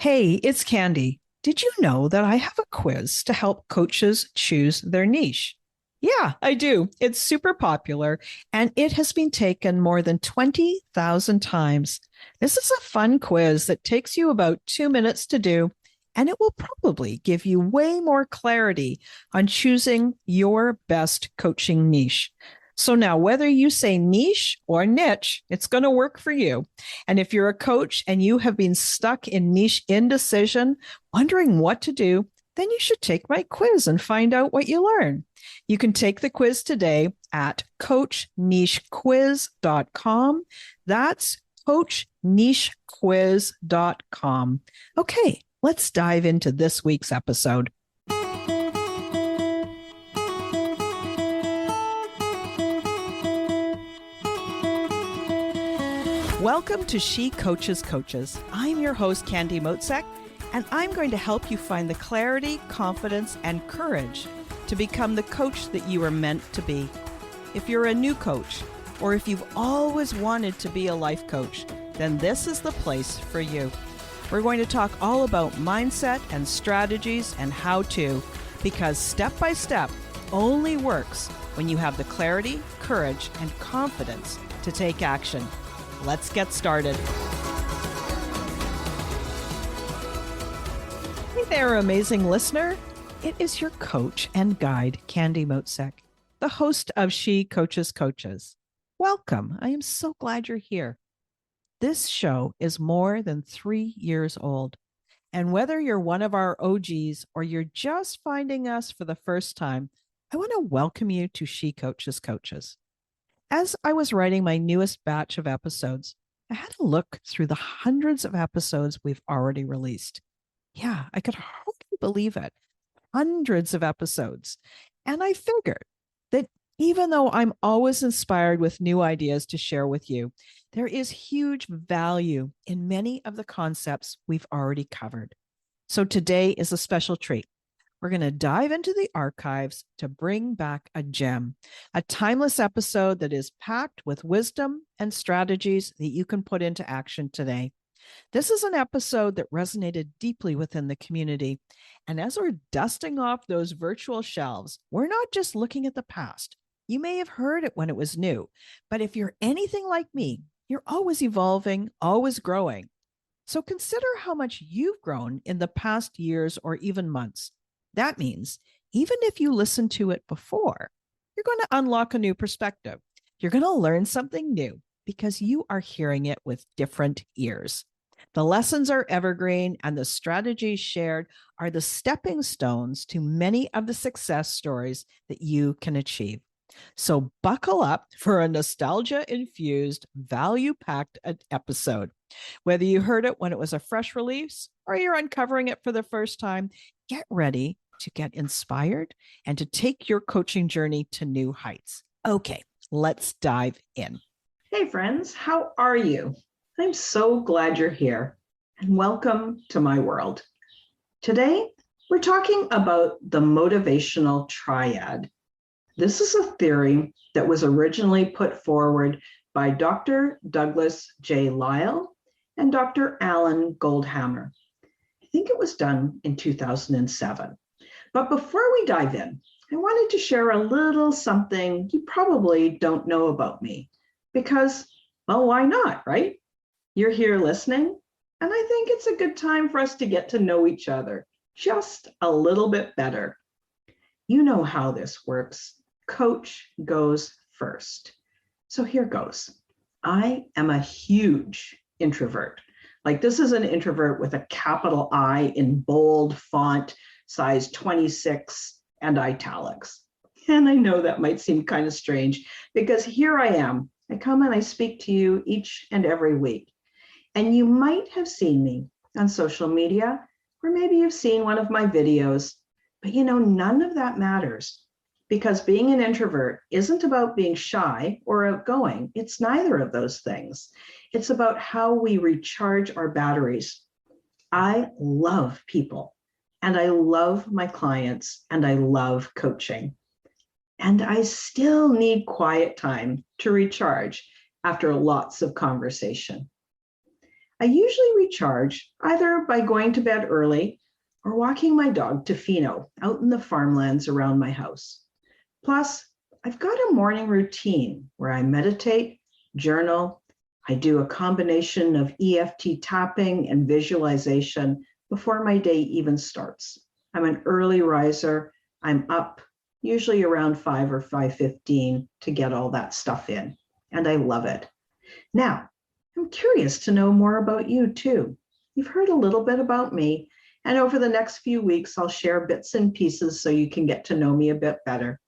Hey, it's Candy. Did you know that I have a quiz to help coaches choose their niche? Yeah, I do. It's super popular and it has been taken more than 20,000 times. This is a fun quiz that takes you about 2 minutes to do, and it will probably give you way more clarity on choosing your best coaching niche. So now, whether you say niche or niche, it's going to work for you. And if you're a coach and you have been stuck in niche indecision, wondering what to do, then you should take my quiz and find out what you learn. You can take the quiz today at coachnichequiz.com. That's coachnichequiz.com. Okay, let's dive into this week's episode. Welcome to She Coaches Coaches. I'm your host, Candy Motzek, and I'm going to help you find the clarity, confidence, and courage to become the coach that you are meant to be. If you're a new coach, or if you've always wanted to be a life coach, then this is the place for you. We're going to talk all about mindset and strategies and how to, because step by step only works when you have the clarity, courage, and confidence to take action. Let's get started. Hey there, amazing listener. It is your coach and guide, Candy Motzek, the host of She Coaches Coaches. Welcome. I am so glad you're here. This show is more than 3 years old. And whether you're one of our OGs or you're just finding us for the first time, I want to welcome you to She Coaches Coaches. As I was writing my newest batch of episodes, I had to look through the hundreds of episodes we've already released. Yeah, I could hardly believe it. Hundreds of episodes. And I figured that even though I'm always inspired with new ideas to share with you, there is huge value in many of the concepts we've already covered. So today is a special treat. We're going to dive into the archives to bring back a gem, a timeless episode that is packed with wisdom and strategies that you can put into action today. This is an episode that resonated deeply within the community. And as we're dusting off those virtual shelves, we're not just looking at the past. You may have heard it when it was new, but if you're anything like me, you're always evolving, always growing. So consider how much you've grown in the past years or even months. That means even if you listened to it before, you're going to unlock a new perspective. You're going to learn something new because you are hearing it with different ears. The lessons are evergreen, and the strategies shared are the stepping stones to many of the success stories that you can achieve. So buckle up for a nostalgia-infused, value-packed episode. Whether you heard it when it was a fresh release or you're uncovering it for the first time, get ready to get inspired and to take your coaching journey to new heights. Okay, let's dive in. Hey friends, how are you? I'm so glad you're here and welcome to my world. Today, we're talking about the motivational triad. This is a theory that was originally put forward by Dr. Douglas J. Lisle and Dr. Alan Goldhammer. I think it was done in 2007. But before we dive in, I wanted to share a little something you probably don't know about me because, well, why not, right? You're here listening, and I think it's a good time for us to get to know each other just a little bit better. You know how this works. Coach goes first. So here goes. I am a huge introvert. Like, this is an introvert with a capital I in bold font, size 26 and italics. And I know that might seem kind of strange because here I am. I come and I speak to you each and every week. And you might have seen me on social media, or maybe you've seen one of my videos, but none of that matters because being an introvert isn't about being shy or outgoing. It's neither of those things. It's about how we recharge our batteries. I love people, and I love my clients, and I love coaching. And I still need quiet time to recharge after lots of conversation. I usually recharge either by going to bed early or walking my dog to Fino out in the farmlands around my house. Plus, I've got a morning routine where I meditate, journal. I do a combination of EFT tapping and visualization before my day even starts. I'm an early riser. I'm up usually around 5 or 5:15 to get all that stuff in, and I love it. Now, I'm curious to know more about you too. You've heard a little bit about me, and over the next few weeks, I'll share bits and pieces so you can get to know me a bit better.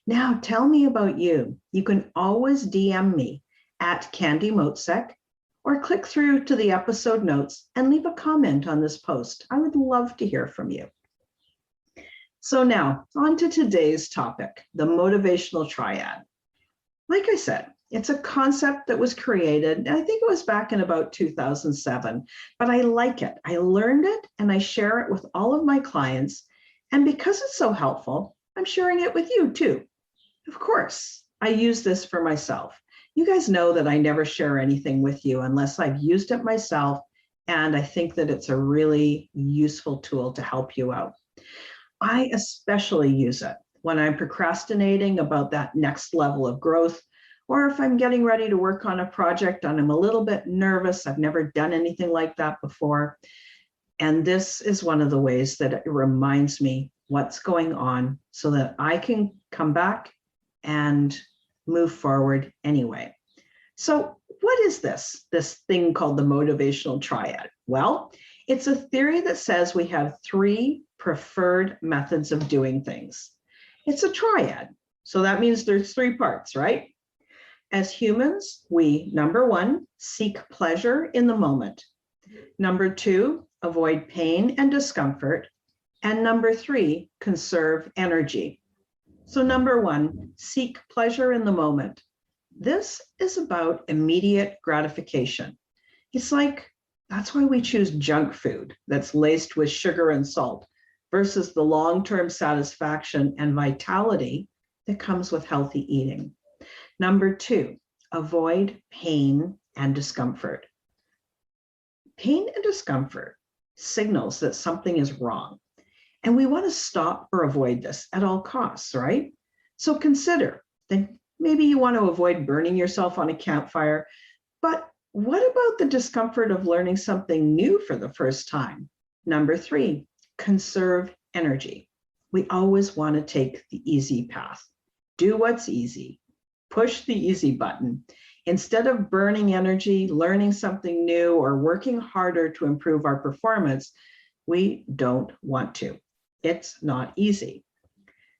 Now, tell me about you. You can always DM me at Candy Motzek or click through to the episode notes and leave a comment on this post. I would love to hear from you. So now, on to today's topic, the motivational triad. Like I said, it's a concept that was created, I think it was back in about 2007, but I like it. I learned it and I share it with all of my clients. And because it's so helpful, I'm sharing it with you too. Of course, I use this for myself. You guys know that I never share anything with you unless I've used it myself, and I think that it's a really useful tool to help you out. I especially use it when I'm procrastinating about that next level of growth, or if I'm getting ready to work on a project and I'm a little bit nervous. I've never done anything like that before. And this is one of the ways that it reminds me what's going on so that I can come back and move forward anyway. So what is this thing called the motivational triad? Well, it's a theory that says we have 3 preferred methods of doing things. It's a triad. So that means there's 3 parts, right? As humans, we, number 1, seek pleasure in the moment. Number 2, avoid pain and discomfort. And number 3, conserve energy. So number 1, seek pleasure in the moment. This is about immediate gratification. It's like, that's why we choose junk food that's laced with sugar and salt versus the long-term satisfaction and vitality that comes with healthy eating. Number 2, avoid pain and discomfort. Pain and discomfort signals that something is wrong. And we want to stop or avoid this at all costs, right? So consider that maybe you want to avoid burning yourself on a campfire, but what about the discomfort of learning something new for the first time? Number 3, conserve energy. We always want to take the easy path. Do what's easy. Push the easy button. Instead of burning energy, learning something new, or working harder to improve our performance, we don't want to. It's not easy.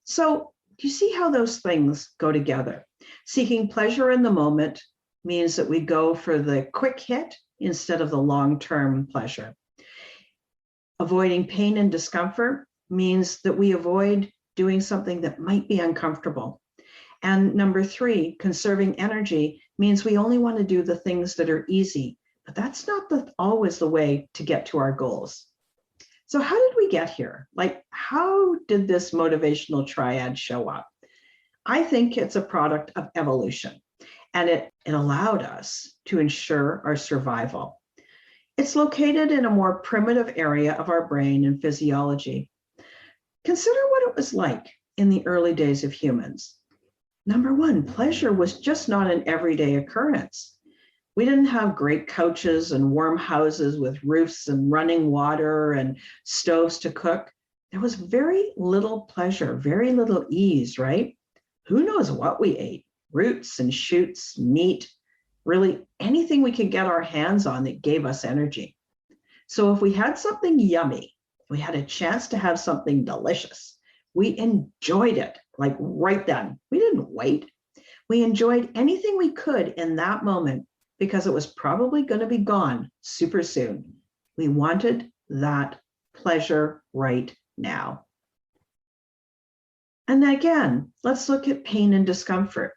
So you see how those things go together. Seeking pleasure in the moment means that we go for the quick hit instead of the long-term pleasure. Avoiding pain and discomfort means that we avoid doing something that might be uncomfortable. And number 3, conserving energy means we only want to do the things that are easy, but that's not always the way to get to our goals. So how did we get here? Like, how did this motivational triad show up? I think it's a product of evolution, and it allowed us to ensure our survival. It's located in a more primitive area of our brain and physiology. Consider what it was like in the early days of humans. Number 1, pleasure was just not an everyday occurrence. We didn't have great couches and warm houses with roofs and running water and stoves to cook. There was very little pleasure, very little ease, right? Who knows what we ate? Roots and shoots, meat, really anything we could get our hands on that gave us energy. So if we had something yummy, we had a chance to have something delicious, we enjoyed it like right then. We didn't wait. We enjoyed anything we could in that moment because it was probably going to be gone super soon. We wanted that pleasure right now. And again, let's look at pain and discomfort.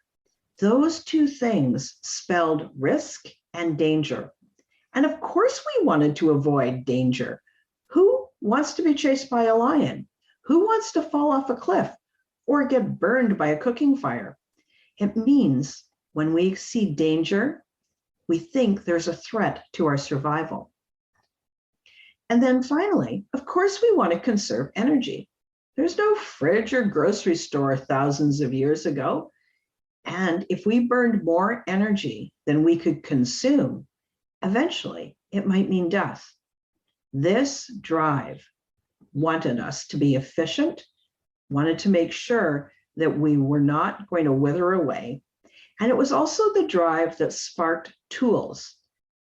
Those 2 things spelled risk and danger. And of course we wanted to avoid danger. Who wants to be chased by a lion? Who wants to fall off a cliff or get burned by a cooking fire? It means when we see danger, We think there's a threat to our survival. And then finally, of course, we want to conserve energy. There's no fridge or grocery store thousands of years ago. And if we burned more energy than we could consume, eventually it might mean death. This drive wanted us to be efficient, wanted to make sure that we were not going to wither away. And it was also the drive that sparked tools.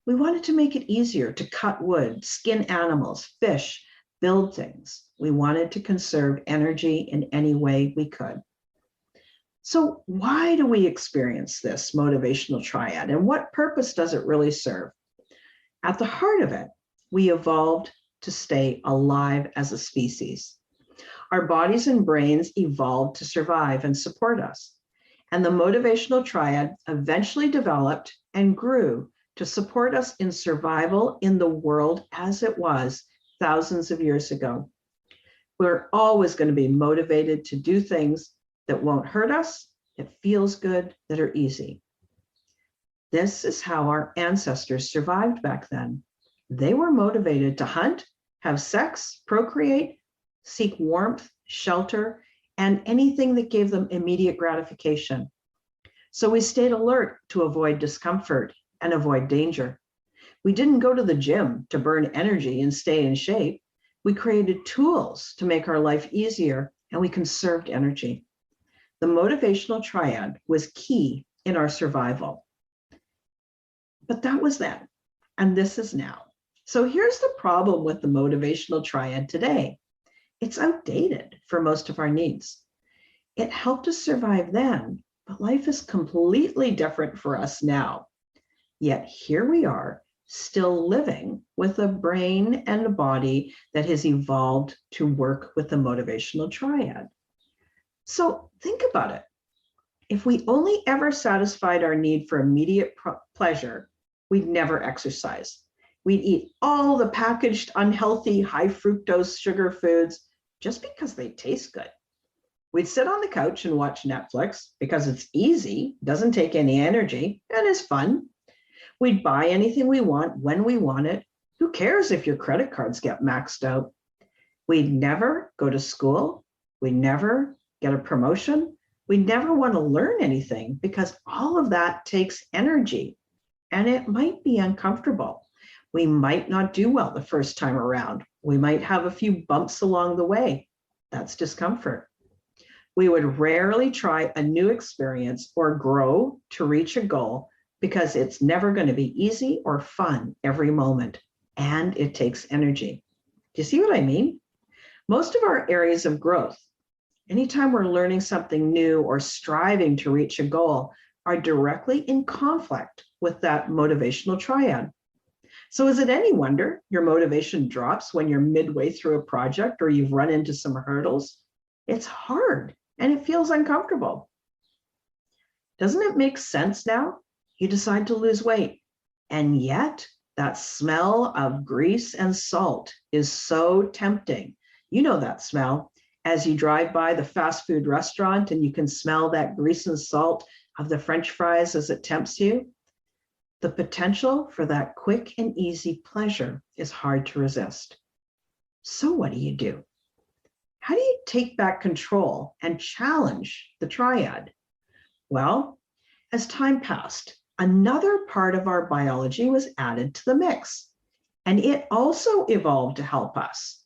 We wanted to make it easier to cut wood, skin animals, fish, build things. We wanted to conserve energy in any way we could. So why do we experience this motivational triad, and what purpose does it really serve? At the heart of it, we evolved to stay alive as a species. Our bodies and brains evolved to survive and support us. And the motivational triad eventually developed and grew to support us in survival in the world as it was thousands of years ago. We're always going to be motivated to do things that won't hurt us, that feels good, that are easy. This is how our ancestors survived back then. They were motivated to hunt, have sex, procreate, seek warmth, shelter, and anything that gave them immediate gratification. So we stayed alert to avoid discomfort and avoid danger. We didn't go to the gym to burn energy and stay in shape. We created tools to make our life easier, and we conserved energy. The motivational triad was key in our survival. But that was then, and this is now. So here's the problem with the motivational triad today. It's outdated for most of our needs. It helped us survive then, but life is completely different for us now. Yet here we are, still living with a brain and a body that has evolved to work with the motivational triad. So think about it. If we only ever satisfied our need for immediate pleasure, we'd never exercise. We'd eat all the packaged, unhealthy, high fructose sugar foods just because they taste good. We'd sit on the couch and watch Netflix because it's easy, doesn't take any energy, and is fun. We'd buy anything we want when we want it. Who cares if your credit cards get maxed out? We'd never go to school. We'd never get a promotion. We'd never want to learn anything because all of that takes energy, and it might be uncomfortable. We might not do well the first time around. We might have a few bumps along the way. That's discomfort. We would rarely try a new experience or grow to reach a goal because it's never going to be easy or fun every moment, and it takes energy. Do you see what I mean? Most of our areas of growth, anytime we're learning something new or striving to reach a goal, are directly in conflict with that motivational triad. So is it any wonder your motivation drops when you're midway through a project or you've run into some hurdles? It's hard and it feels uncomfortable. Doesn't it make sense now? You decide to lose weight, and yet that smell of grease and salt is so tempting. You know that smell as you drive by the fast food restaurant and you can smell that grease and salt of the French fries as it tempts you. The potential for that quick and easy pleasure is hard to resist. So what do? How do you take back control and challenge the triad? Well, as time passed, another part of our biology was added to the mix, and it also evolved to help us.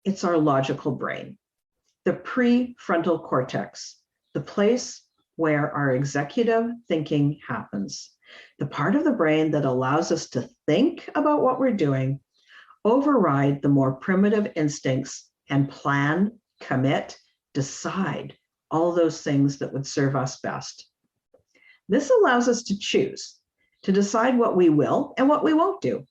It's our logical brain, the prefrontal cortex, the place where our executive thinking happens, the part of the brain that allows us to think about what we're doing, override the more primitive instincts, and plan, commit, decide all those things that would serve us best. This allows us to choose, to decide what we will and what we won't do.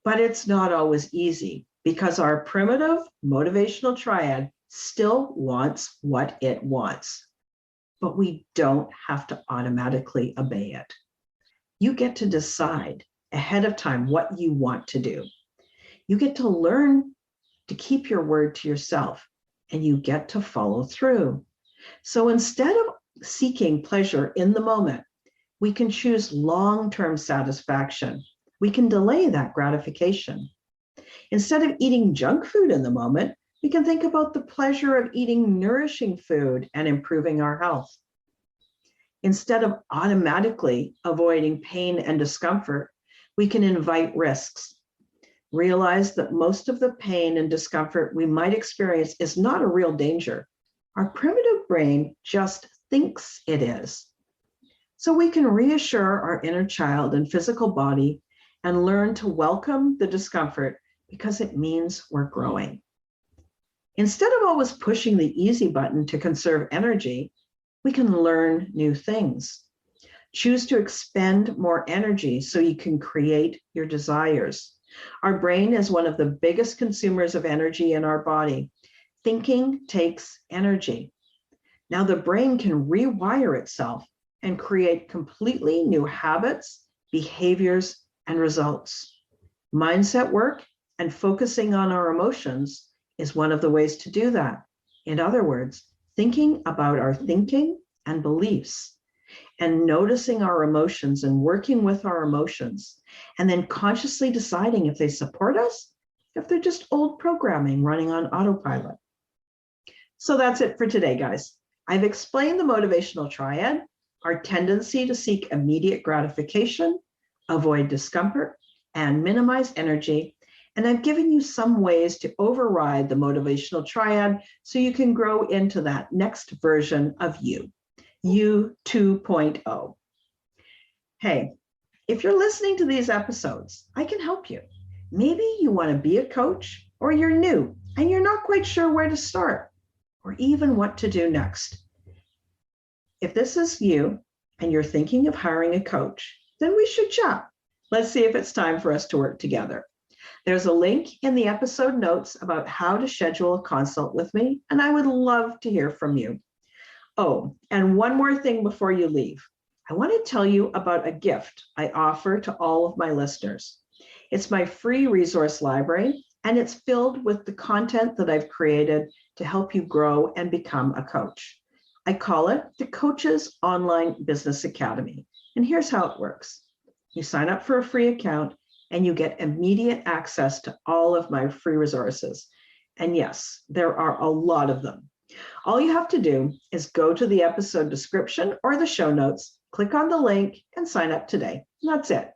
But it's not always easy because our primitive motivational triad still wants what it wants. But we don't have to automatically obey it. You get to decide ahead of time what you want to do. You get to learn to keep your word to yourself, and you get to follow through. So instead of seeking pleasure in the moment, We can choose long-term satisfaction. We can delay that gratification. Instead of eating junk food in the moment, we can think about the pleasure of eating nourishing food and improving our health. Instead of automatically avoiding pain and discomfort, we can invite risks. Realize that most of the pain and discomfort we might experience is not a real danger. Our primitive brain just thinks it is. So we can reassure our inner child and physical body and learn to welcome the discomfort because it means we're growing. Instead of always pushing the easy button to conserve energy, we can learn new things. Choose to expend more energy so you can create your desires. Our brain is one of the biggest consumers of energy in our body. Thinking takes energy. Now the brain can rewire itself and create completely new habits, behaviors, and results. Mindset work and focusing on our emotions is one of the ways to do that. In other words, thinking about our thinking and beliefs and noticing our emotions and working with our emotions, and then consciously deciding if they support us, if they're just old programming running on autopilot. So that's it for today, guys. I've explained the motivational triad, our tendency to seek immediate gratification, avoid discomfort, and minimize energy. And I've given you some ways to override the motivational triad so you can grow into that next version of you 2.0. Hey, if you're listening to these episodes, I can help you. Maybe you want to be a coach, or you're new and you're not quite sure where to start or even what to do next. If this is you and you're thinking of hiring a coach, then we should chat. Let's see if it's time for us to work together. There's a link in the episode notes about how to schedule a consult with me, and I would love to hear from you. Oh, and one more thing before you leave. I want to tell you about a gift I offer to all of my listeners. It's my free resource library, and it's filled with the content that I've created to help you grow and become a coach. I call it the Coach's Online Business Academy. And here's how it works. You sign up for a free account and you get immediate access to all of my free resources. And yes, there are a lot of them. All you have to do is go to the episode description or the show notes, click on the link, and sign up today. And that's it.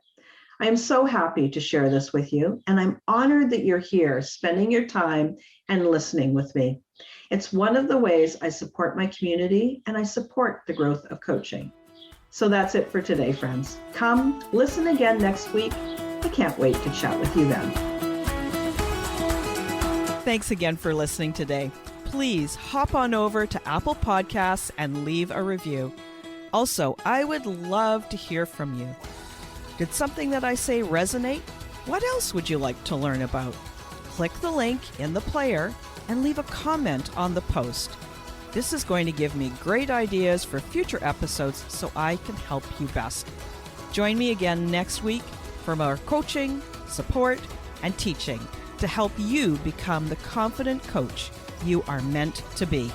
I am so happy to share this with you, and I'm honored that you're here spending your time and listening with me. It's one of the ways I support my community and I support the growth of coaching. So that's it for today, friends. Come listen again next week. I can't wait to chat with you then. Thanks again for listening today. Please hop on over to Apple Podcasts and leave a review. Also, I would love to hear from you. Did something that I say resonate? What else would you like to learn about? Click the link in the player and leave a comment on the post. This is going to give me great ideas for future episodes so I can help you best. Join me again next week for more coaching, support, and teaching to help you become the confident coach you are meant to be.